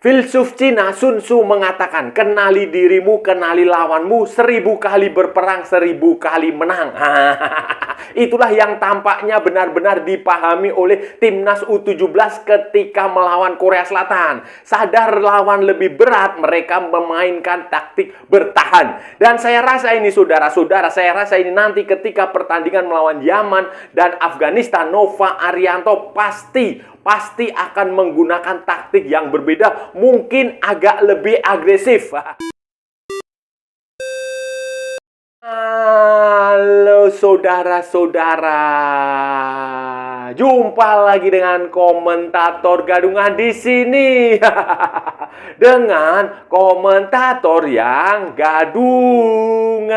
Filsuf Cina Sun Tzu mengatakan, kenali dirimu, kenali lawanmu, 1000 kali berperang, 1000 kali menang. Itulah yang tampaknya benar-benar dipahami oleh timnas U17 ketika melawan Korea Selatan. Sadar lawan lebih berat, mereka memainkan taktik bertahan. Dan saya rasa ini saudara-saudara, saya rasa ini nanti ketika pertandingan melawan Yaman dan Afghanistan, Nova Arianto pasti akan menggunakan taktik yang berbeda, mungkin agak lebih agresif. Halo saudara-saudara, jumpa lagi dengan komentator gadungan di sini. Dengan komentator yang gadungan.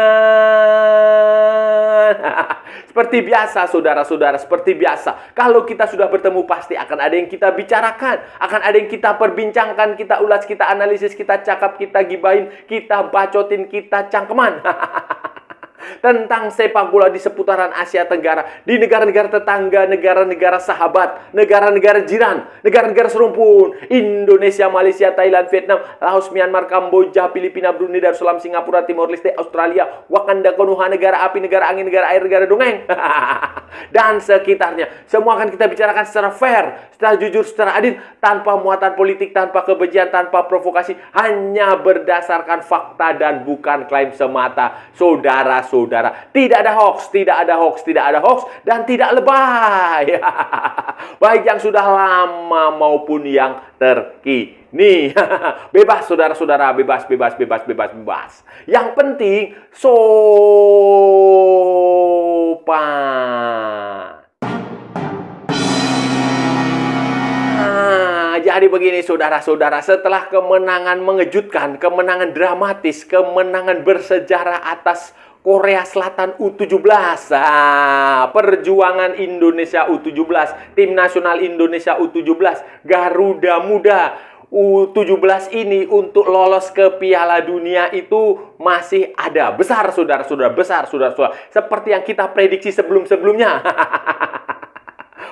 Seperti biasa saudara-saudara, seperti biasa. Kalau kita sudah bertemu pasti akan ada yang kita bicarakan, akan ada yang kita perbincangkan, kita ulas, kita analisis, kita cakap, kita gibahin, kita bacotin, kita cangkeman. Tentang sepak bola di seputaran Asia Tenggara, di negara-negara tetangga, negara-negara sahabat, negara-negara jiran, negara-negara serumpun, Indonesia, Malaysia, Thailand, Vietnam, Laos, Myanmar, Kamboja, Filipina, Brunei, Darussalam, Singapura, Timor Leste, Australia, Wakanda, Konoha, negara api, negara angin, negara air, negara dongeng, dan sekitarnya. Semua akan kita bicarakan secara fair, secara jujur, secara adil, tanpa muatan politik, tanpa kebencian, tanpa provokasi, hanya berdasarkan fakta dan bukan klaim semata. Saudara-saudara, tidak ada hoax, tidak ada hoax, tidak ada hoax, dan tidak lebay. Baik yang sudah lama maupun yang terkini. Bebas saudara-saudara, bebas. Yang penting sopan. Jadi begini saudara-saudara, setelah kemenangan mengejutkan, kemenangan dramatis, kemenangan bersejarah atas Korea Selatan U17, perjuangan Indonesia U17, tim nasional Indonesia U17, Garuda Muda U17 ini untuk lolos ke Piala Dunia itu masih ada. Besar saudara-saudara, besar saudara-saudara. Seperti yang kita prediksi sebelum-sebelumnya.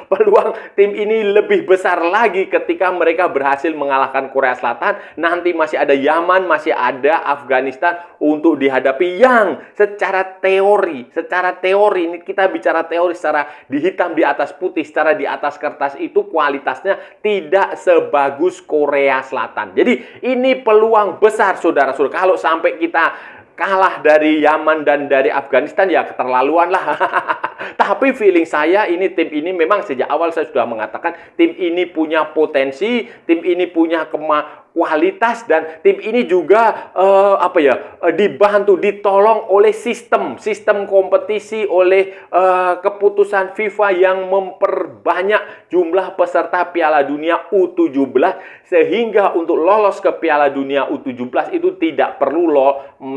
Peluang tim ini lebih besar lagi ketika mereka berhasil mengalahkan Korea Selatan. Nanti masih ada Yaman, masih ada Afghanistan untuk dihadapi yang secara teori ini kita bicara teori secara di hitam di atas putih, secara di atas kertas itu kualitasnya tidak sebagus Korea Selatan. Jadi ini peluang besar saudara-saudara. Kalau sampai kita kalah dari Yaman dan dari Afghanistan ya keterlaluan lah. Tapi feeling saya ini tim ini memang sejak awal saya sudah mengatakan tim ini punya potensi, tim ini punya kualitas, dan tim ini juga dibantu, ditolong oleh sistem kompetisi, oleh keputusan FIFA yang memperbanyak jumlah peserta Piala Dunia U17 sehingga untuk lolos ke Piala Dunia U17 itu tidak perlu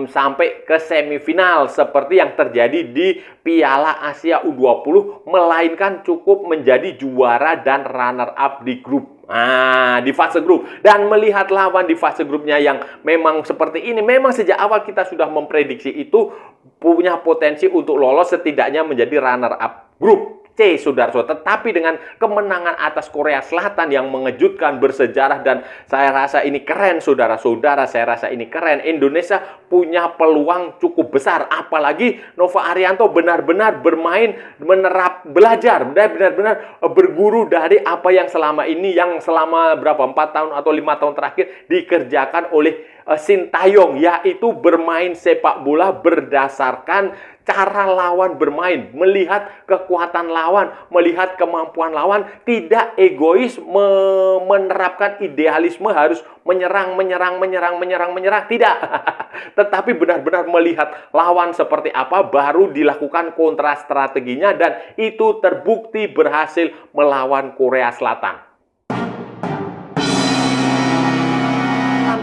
sampai ke semifinal seperti yang terjadi di Piala Asia U20, melainkan cukup menjadi juara dan runner up di grup. Di fase grup. Dan melihat lawan di fase grupnya yang memang seperti ini, memang sejak awal kita sudah memprediksi itu punya potensi untuk lolos setidaknya menjadi runner up grup C, saudara-saudara. Tetapi dengan kemenangan atas Korea Selatan yang mengejutkan, bersejarah, dan saya rasa ini keren, saudara-saudara. Saya rasa ini keren. Indonesia punya peluang cukup besar. Apalagi Nova Arianto benar-benar bermain, belajar, benar-benar berguru dari apa yang selama ini, yang selama 4 tahun atau 5 tahun terakhir dikerjakan oleh Sintayong, yaitu bermain sepak bola berdasarkan cara lawan bermain, melihat kekuatan lawan, melihat kemampuan lawan, tidak egois menerapkan idealisme harus menyerang, tidak. Tetapi benar-benar melihat lawan seperti apa, baru dilakukan kontra strateginya, dan itu terbukti berhasil melawan Korea Selatan.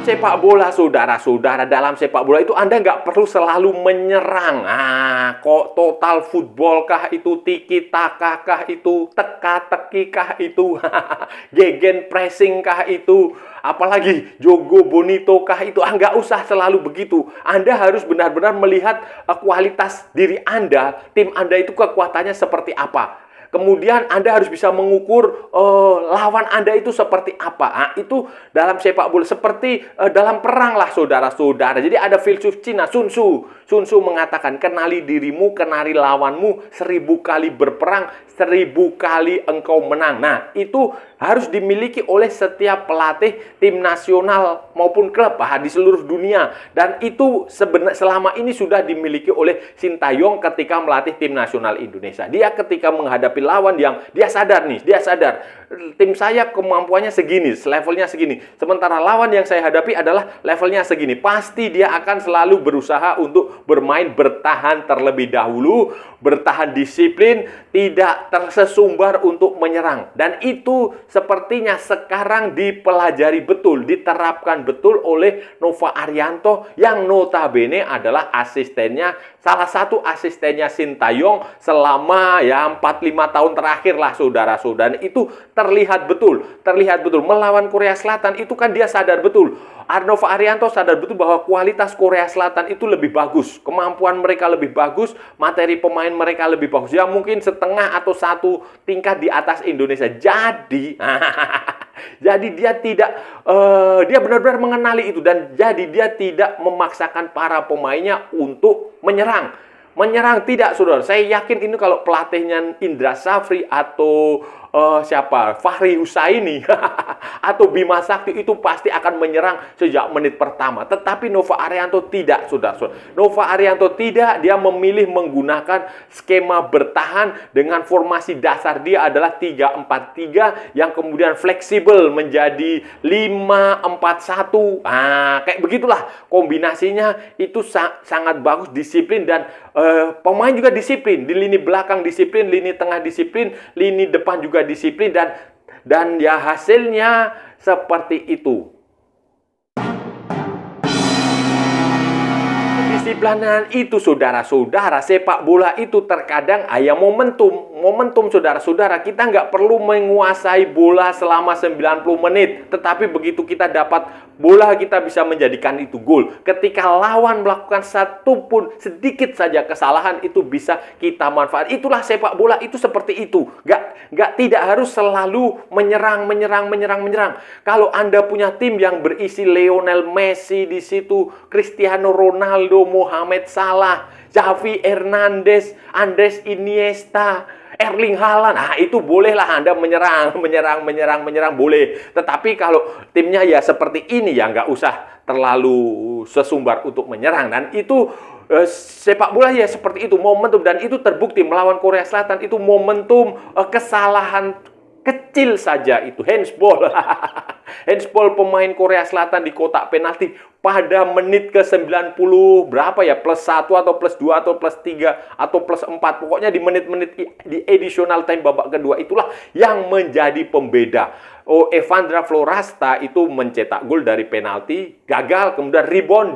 Sepak bola, saudara-saudara, dalam sepak bola itu Anda nggak perlu selalu menyerang. Kok total football kah itu, tiki taka kah itu, teka-teki kah itu, gegen pressing kah itu, apalagi jogo bonito kah itu. Nggak usah selalu begitu. Anda harus benar-benar melihat kualitas diri Anda, tim Anda itu kekuatannya seperti apa. Kemudian Anda harus bisa mengukur lawan Anda itu seperti apa. Nah, itu dalam sepak bola seperti dalam perang lah saudara-saudara. Jadi ada filsuf Cina, Sun Tzu. Sun Tzu mengatakan, kenali dirimu, kenali lawanmu, 1000 kali berperang, 1000 kali engkau menang. Nah, itu harus dimiliki oleh setiap pelatih tim nasional maupun klub di seluruh dunia. Dan itu selama ini sudah dimiliki oleh Sintayong ketika melatih tim nasional Indonesia. Dia ketika menghadapi lawan yang dia sadar tim saya kemampuannya segini, levelnya segini. Sementara lawan yang saya hadapi adalah levelnya segini. Pasti dia akan selalu berusaha untuk bermain bertahan terlebih dahulu, bertahan disiplin, tidak tersesumbar untuk menyerang. Dan itu sepertinya sekarang dipelajari betul, diterapkan betul oleh Nova Arianto yang notabene adalah asistennya, salah satu asistennya Sintayong selama 4-5 tahun terakhir lah saudara-saudara. Itu terlihat betul melawan Korea Selatan itu kan dia sadar betul. Nova Arianto sadar betul bahwa kualitas Korea Selatan itu lebih bagus, kemampuan mereka lebih bagus, materi pemain mereka lebih bagus. Ya mungkin setengah atau satu tingkat di atas Indonesia. Jadi jadi dia benar-benar mengenali itu dan jadi dia tidak memaksakan para pemainnya untuk menyerang. Menyerang tidak, saudara. Saya yakin ini kalau pelatihnya Indra Safri atau Fahri Husaini atau Bima Sakti itu pasti akan menyerang sejak menit pertama. Tetapi Nova Arianto tidak, saudara. Nova Arianto tidak, dia memilih menggunakan skema bertahan dengan formasi dasar dia adalah 3-4-3 yang kemudian fleksibel menjadi 5-4-1. Kayak begitulah kombinasinya itu sangat bagus, disiplin dan pemain juga disiplin. Di lini belakang disiplin, lini tengah disiplin, lini depan juga disiplin dan ya hasilnya seperti itu. Kedisiplinan itu saudara-saudara, sepak bola itu terkadang momentum saudara-saudara. Kita nggak perlu menguasai bola selama 90 menit, tetapi begitu kita dapat bola kita bisa menjadikan itu gol. Ketika lawan melakukan satu pun sedikit saja kesalahan itu bisa kita manfaat. Itulah sepak bola itu seperti itu. Tidak harus selalu menyerang. Kalau Anda punya tim yang berisi Lionel Messi di situ, Cristiano Ronaldo, Mohamed Salah, Xavi Hernandez, Andres Iniesta, Erling Haaland, itu bolehlah Anda menyerang boleh. Tetapi kalau timnya ya seperti ini ya nggak usah terlalu sesumbar untuk menyerang. Dan itu sepak bola ya seperti itu, momentum. Dan itu terbukti melawan Korea Selatan itu momentum, kesalahan kecil saja itu, handsball. Handsball pemain Korea Selatan di kotak penalti pada menit ke-90 berapa ya, plus 1 atau plus 2 atau plus 3 atau plus 4. Pokoknya di menit-menit di additional time babak kedua itulah yang menjadi pembeda. Evandra Florasta itu mencetak gol dari penalti, gagal, kemudian rebound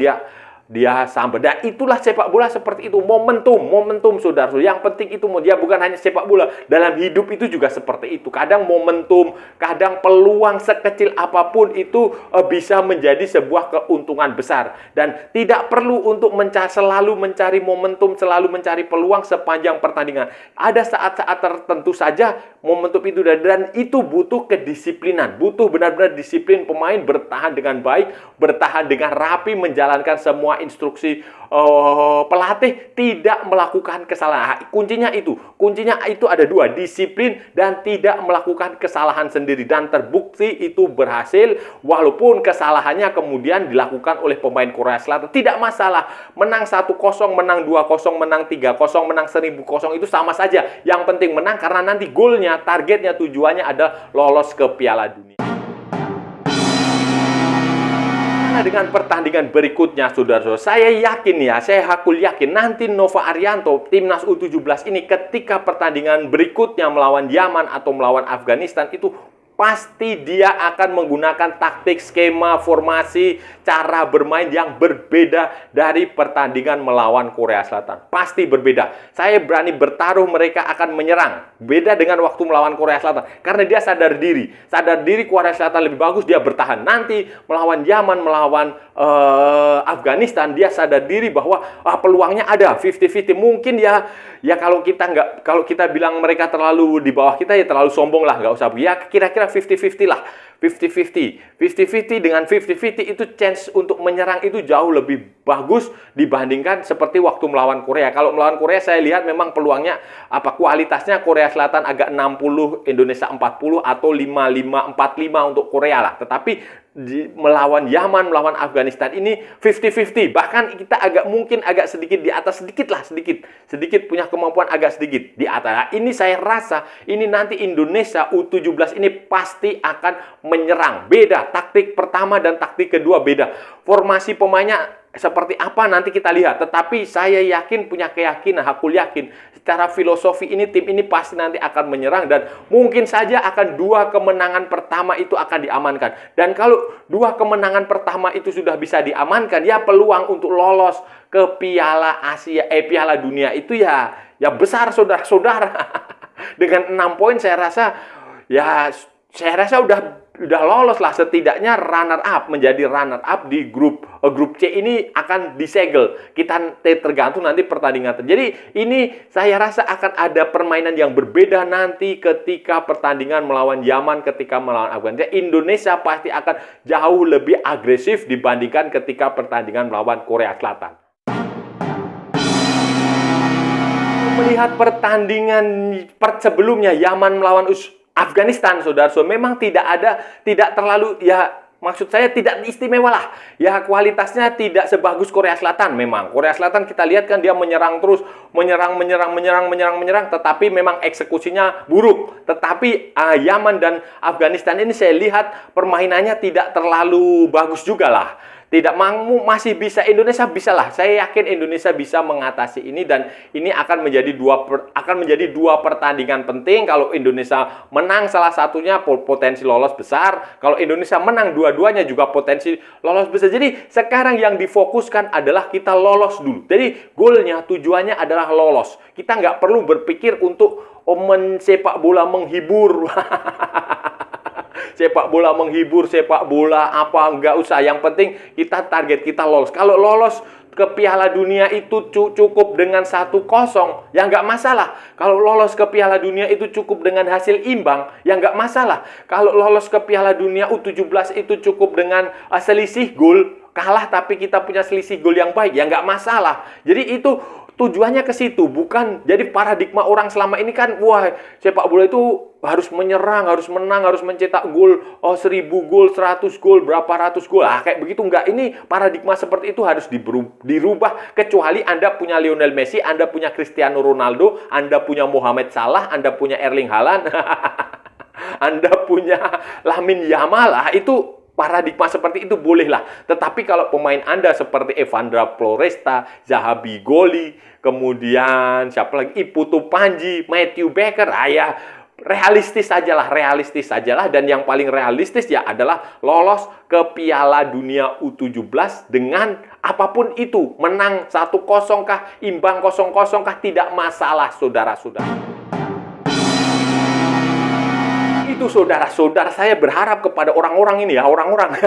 dia sampai. Dan itulah sepak bola seperti itu, momentum saudara. Yang penting itu dia bukan hanya sepak bola, dalam hidup itu juga seperti itu. Kadang momentum, kadang peluang sekecil apapun itu bisa menjadi sebuah keuntungan besar. Dan tidak perlu untuk selalu mencari momentum, selalu mencari peluang sepanjang pertandingan. Ada saat-saat tertentu saja momentum itu dan itu butuh kedisiplinan, butuh benar-benar disiplin pemain bertahan dengan baik, bertahan dengan rapi, menjalankan semua instruksi pelatih, tidak melakukan kesalahan. Kuncinya itu ada dua, disiplin dan tidak melakukan kesalahan sendiri. Dan terbukti itu berhasil walaupun kesalahannya kemudian dilakukan oleh pemain Korea Selatan. Tidak masalah, menang 1-0, menang 2-0, menang 3-0, menang 1000-0 itu sama saja. Yang penting menang karena nanti golnya, targetnya, tujuannya adalah lolos ke Piala Dunia. Dengan pertandingan berikutnya, saudara-saudara, saya hakul yakin nanti Nova Arianto, timnas U17 ini ketika pertandingan berikutnya melawan Yaman atau melawan Afghanistan itu pasti dia akan menggunakan taktik, skema, formasi, cara bermain yang berbeda dari pertandingan melawan Korea Selatan. Pasti berbeda. Saya berani bertaruh mereka akan menyerang. Beda dengan waktu melawan Korea Selatan. Karena dia sadar diri. Sadar diri Korea Selatan lebih bagus, dia bertahan. Nanti melawan Yaman, melawan Afghanistan, dia sadar diri bahwa peluangnya ada 50-50. Mungkin ya kalau kita bilang mereka terlalu di bawah kita, ya terlalu sombong lah, nggak usah. Ya kira-kira 50-50 lah. 50-50 dengan 50-50 itu chance untuk menyerang itu jauh lebih bagus dibandingkan seperti waktu melawan Korea. Kalau melawan Korea saya lihat memang peluangnya kualitasnya Korea Selatan agak 60, Indonesia 40 atau 55 45 untuk Korea lah. Tetapi melawan Yaman, melawan Afghanistan ini 50-50. Bahkan kita mungkin agak sedikit di atas, sedikit punya kemampuan agak sedikit di atas. Nah, ini saya rasa ini nanti Indonesia U17 ini pasti akan menyerang. Beda taktik pertama dan taktik kedua beda. Formasi pemainnya seperti apa nanti kita lihat. Tetapi saya punya keyakinan, aku yakin secara filosofi ini tim ini pasti nanti akan menyerang dan mungkin saja akan 2 kemenangan pertama itu akan diamankan. Dan kalau 2 kemenangan pertama itu sudah bisa diamankan, ya peluang untuk lolos ke Piala Dunia itu ya besar, saudara-saudara. Dengan 6 poin saya rasa udah lolos lah, setidaknya menjadi runner up di grup C ini akan disegel. Kita tergantung nanti pertandingan. Jadi ini saya rasa akan ada permainan yang berbeda nanti ketika pertandingan melawan Yaman, ketika melawan Afghanistan. Indonesia pasti akan jauh lebih agresif dibandingkan ketika pertandingan melawan Korea Selatan. Melihat pertandingan sebelumnya Yaman melawan Afghanistan, saudara, memang tidak terlalu, maksud saya tidak istimewa lah. Ya kualitasnya tidak sebagus Korea Selatan memang. Korea Selatan kita lihat kan dia menyerang terus, menyerang, tetapi memang eksekusinya buruk. Tetapi Yaman dan Afghanistan ini saya lihat permainannya tidak terlalu bagus juga lah. Masih bisa, Indonesia bisa lah. Saya yakin Indonesia bisa mengatasi ini dan ini akan menjadi dua pertandingan penting. Kalau Indonesia menang salah satunya potensi lolos besar. Kalau Indonesia menang dua-duanya juga potensi lolos besar. Jadi sekarang yang difokuskan adalah kita lolos dulu. Jadi tujuannya adalah lolos. Kita nggak perlu berpikir untuk sepak bola menghibur. Sepak bola apa, nggak usah. Yang penting target kita lolos. Kalau lolos ke Piala Dunia itu cukup dengan 1-0, ya nggak masalah. Kalau lolos ke Piala Dunia itu cukup dengan hasil imbang, ya nggak masalah. Kalau lolos ke Piala Dunia U17 itu cukup dengan selisih gol, kalah tapi kita punya selisih gol yang baik, ya nggak masalah. Jadi itu tujuannya ke situ, bukan jadi paradigma orang selama ini kan, sepak bola itu harus menyerang, harus menang, harus mencetak gol, 1000 gol, 100 gol, berapa ratus gol. Kayak begitu enggak. Ini paradigma seperti itu harus dirubah, kecuali Anda punya Lionel Messi, Anda punya Cristiano Ronaldo, Anda punya Mohamed Salah, Anda punya Erling Haaland, Anda punya Lamine Yamal, itu paradigma seperti itu bolehlah. Tetapi kalau pemain Anda seperti Evandra Floresta, Zahabi Goli, kemudian siapa lagi, Iputu Panji, Matthew Baker, realistis sajalah. Dan yang paling realistis adalah lolos ke Piala Dunia U17 dengan apapun itu. Menang 1-0 kah, imbang 0-0 kah, tidak masalah, saudara-saudara. Itu saudara-saudara, saya berharap kepada orang-orang ini orang-orang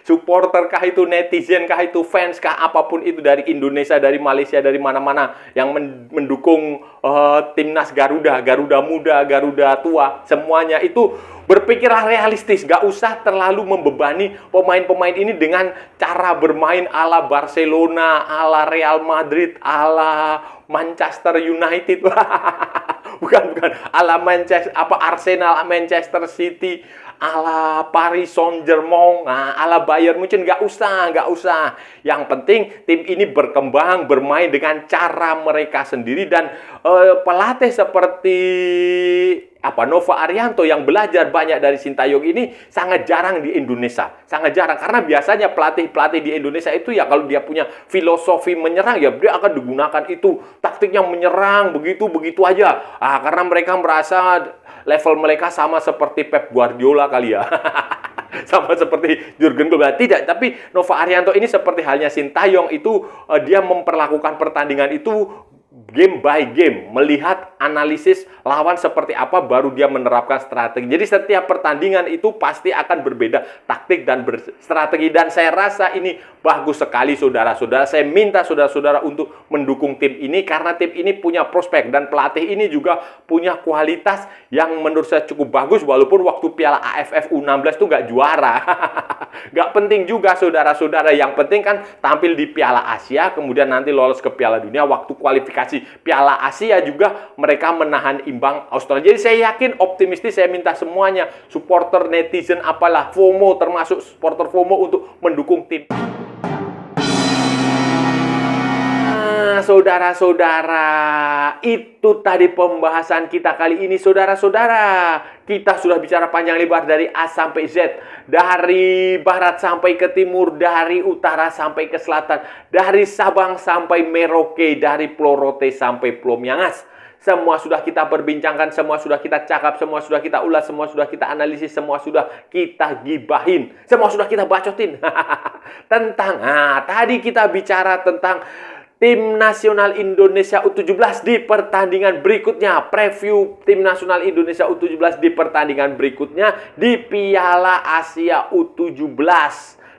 supporter kah itu, netizen kah itu, fans kah, apapun itu dari Indonesia, dari Malaysia, dari mana-mana yang mendukung timnas Garuda Muda, Garuda Tua, semuanya itu berpikirlah realistis, gak usah terlalu membebani pemain-pemain ini dengan cara bermain ala Barcelona, ala Real Madrid, ala Manchester United. bukan ala Arsenal, Manchester City, ala Paris Saint-Germain, ala Bayern Munchen, nggak usah. Yang penting tim ini berkembang, bermain dengan cara mereka sendiri, dan pelatih seperti Nova Arianto yang belajar banyak dari Sintayong ini sangat jarang di Indonesia. Sangat jarang karena biasanya pelatih-pelatih di Indonesia itu ya kalau dia punya filosofi menyerang ya dia akan digunakan itu taktiknya menyerang begitu aja. Karena mereka merasa level mereka sama seperti Pep Guardiola kali ya. Sama seperti Jurgen Klopp. Tidak, tapi Nova Arianto ini seperti halnya Sintayong itu dia memperlakukan pertandingan itu game by game, melihat analisis lawan seperti apa baru dia menerapkan strategi. Jadi setiap pertandingan itu pasti akan berbeda taktik dan strategi, dan saya rasa ini bagus sekali saudara-saudara. Saya minta saudara-saudara untuk mendukung tim ini karena tim ini punya prospek dan pelatih ini juga punya kualitas yang menurut saya cukup bagus walaupun waktu Piala AFF U16 itu nggak juara. Nggak penting juga saudara-saudara, yang penting kan tampil di Piala Asia kemudian nanti lolos ke Piala Dunia. Waktu kualifikasi Piala Asia juga mereka menahan imbang Australia. Jadi saya yakin, optimistis, saya minta semuanya supporter, netizen, apalah FOMO, termasuk supporter FOMO untuk mendukung tim. Saudara-saudara, itu tadi pembahasan kita kali ini saudara-saudara. Kita sudah bicara panjang lebar dari A sampai Z, dari barat sampai ke timur, dari utara sampai ke selatan, dari Sabang sampai Merauke, dari Pulau Rote sampai Pulau Miangas. Semua sudah kita perbincangkan, semua sudah kita cakap, semua sudah kita ulas, semua sudah kita analisis, semua sudah kita gibahin, semua sudah kita bacotin. Tadi kita bicara tentang Tim Nasional Indonesia U17 di pertandingan berikutnya. Preview Tim Nasional Indonesia U17 di pertandingan berikutnya di Piala Asia U17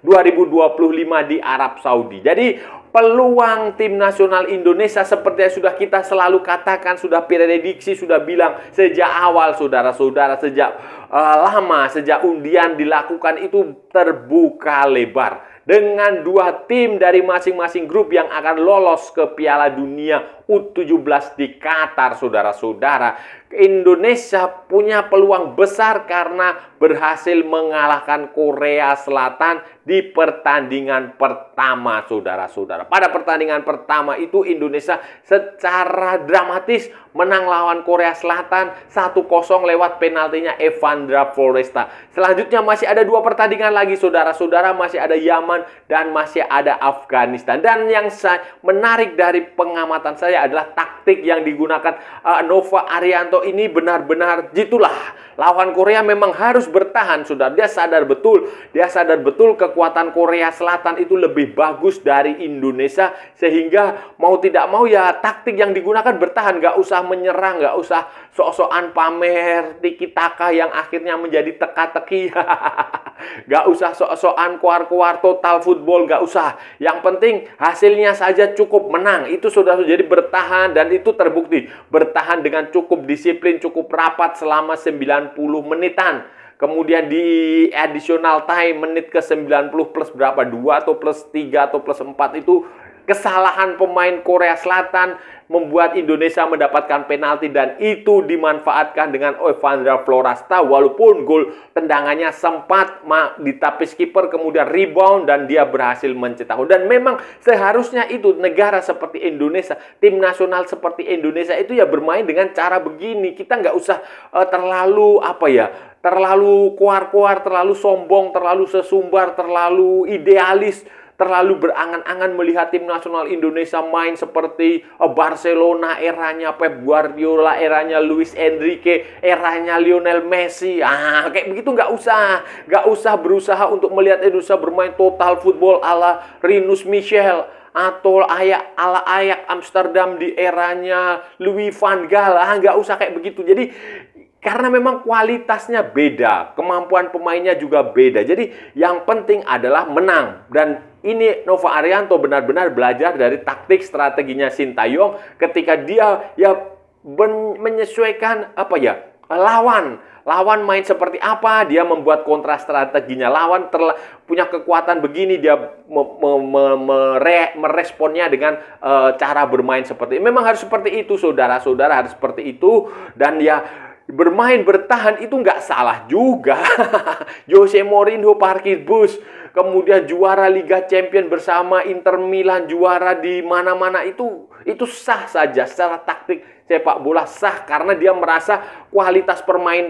2025 di Arab Saudi. Jadi peluang Tim Nasional Indonesia seperti yang sudah kita selalu katakan, sudah prediksi, sudah bilang sejak awal saudara-saudara, sejak lama, sejak undian dilakukan itu terbuka lebar. Dengan dua tim dari masing-masing grup yang akan lolos ke Piala Dunia U17 di Qatar, saudara-saudara. Indonesia punya peluang besar karena berhasil mengalahkan Korea Selatan di pertandingan pertama, saudara-saudara. Pada pertandingan pertama itu Indonesia secara dramatis menang lawan Korea Selatan 1-0 lewat penaltinya Evandra Floresta. Selanjutnya masih ada dua pertandingan lagi, saudara-saudara. Masih ada Yaman dan masih ada Afghanistan. Dan yang menarik dari pengamatan saya adalah taktik yang digunakan Nova Arianto ini benar-benar gitulah. Lawan Korea memang harus bertahan, saudara. Dia sadar betul kekuatan Korea Selatan itu lebih bagus dari Indonesia, sehingga mau tidak mau ya taktik yang digunakan bertahan, nggak usah menyerang, nggak usah sok-sokan pamer tiki taka yang akhirnya menjadi teka-teki. Nggak usah sok-sokan kuar-kuar total football, nggak usah. Yang penting hasilnya saja cukup menang. Itu sudah jadi bertahan, dan itu terbukti. Bertahan dengan cukup disiplin, cukup rapat selama 90 menitan. Kemudian di additional time menit ke 90 plus berapa? 2 atau plus 3 atau plus 4 itu kesalahan pemain Korea Selatan membuat Indonesia mendapatkan penalti, dan itu dimanfaatkan dengan Evandra Floresta. Walaupun gol tendangannya sempat ditapis kiper, kemudian rebound dan dia berhasil mencetak. Dan memang seharusnya itu negara seperti Indonesia, tim nasional seperti Indonesia itu ya bermain dengan cara begini. Kita nggak usah terlalu terlalu kuar-kuar, terlalu sombong, terlalu sesumbar, terlalu idealis, terlalu berangan-angan melihat tim nasional Indonesia main seperti Barcelona eranya Pep Guardiola, eranya Luis Enrique, eranya Lionel Messi. Kayak begitu nggak usah berusaha untuk melihat Indonesia bermain total football ala Rinus Michel atau ala Ajax Amsterdam di eranya Louis van Gaal. Nggak usah kayak begitu. Jadi karena memang kualitasnya beda, kemampuan pemainnya juga beda. Jadi yang penting adalah menang. Dan ini Nova Arianto benar-benar belajar dari taktik strateginya Sintayong ketika dia menyesuaikan lawan main seperti apa, dia membuat kontra strateginya. Lawan punya kekuatan begini, dia meresponnya dengan cara bermain seperti ini. Memang harus seperti itu, saudara-saudara, harus seperti itu. Dan ya bermain bertahan itu nggak salah juga. Jose Mourinho parkir bus, kemudian juara Liga Champions bersama Inter Milan, juara di mana-mana, itu sah saja secara taktik, sepak bola sah karena dia merasa kualitas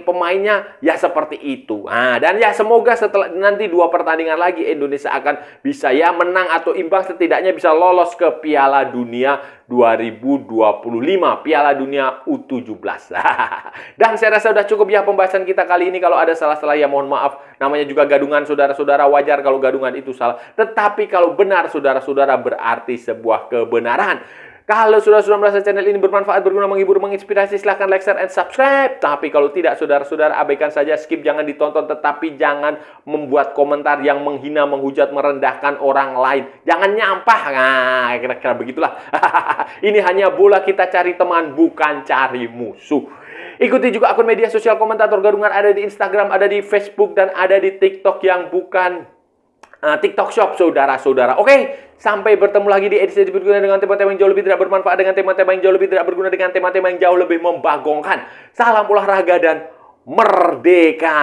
pemainnya ya seperti itu. Nah, dan ya semoga setelah nanti 2 pertandingan lagi Indonesia akan bisa ya menang atau imbang, setidaknya bisa lolos ke Piala Dunia 2025, Piala Dunia U17. Dan saya rasa sudah cukup ya pembahasan kita kali ini. Kalau ada salah-salah ya mohon maaf. Namanya juga gadungan saudara-saudara, wajar kalau gadungan itu salah. Tetapi kalau benar saudara-saudara berarti sebuah kebenaran. Kalau saudara-saudara merasa channel ini bermanfaat, berguna, menghibur, menginspirasi, silahkan like, share, and subscribe. Tapi kalau tidak, saudara-saudara abaikan saja, skip, jangan ditonton. Tetapi jangan membuat komentar yang menghina, menghujat, merendahkan orang lain. Jangan nyampah. Nah, kira-kira begitulah. Ini hanya bola, kita cari teman, bukan cari musuh. Ikuti juga akun media sosial komentator gadungan, ada di Instagram, ada di Facebook, dan ada di TikTok yang bukan TikTok Shop, saudara-saudara. Oke, sampai bertemu lagi di edisi berikutnya dengan tema-tema yang jauh lebih tidak bermanfaat, dengan tema-tema yang jauh lebih tidak berguna, dengan tema-tema yang jauh lebih membagongkan. Salam olahraga dan merdeka!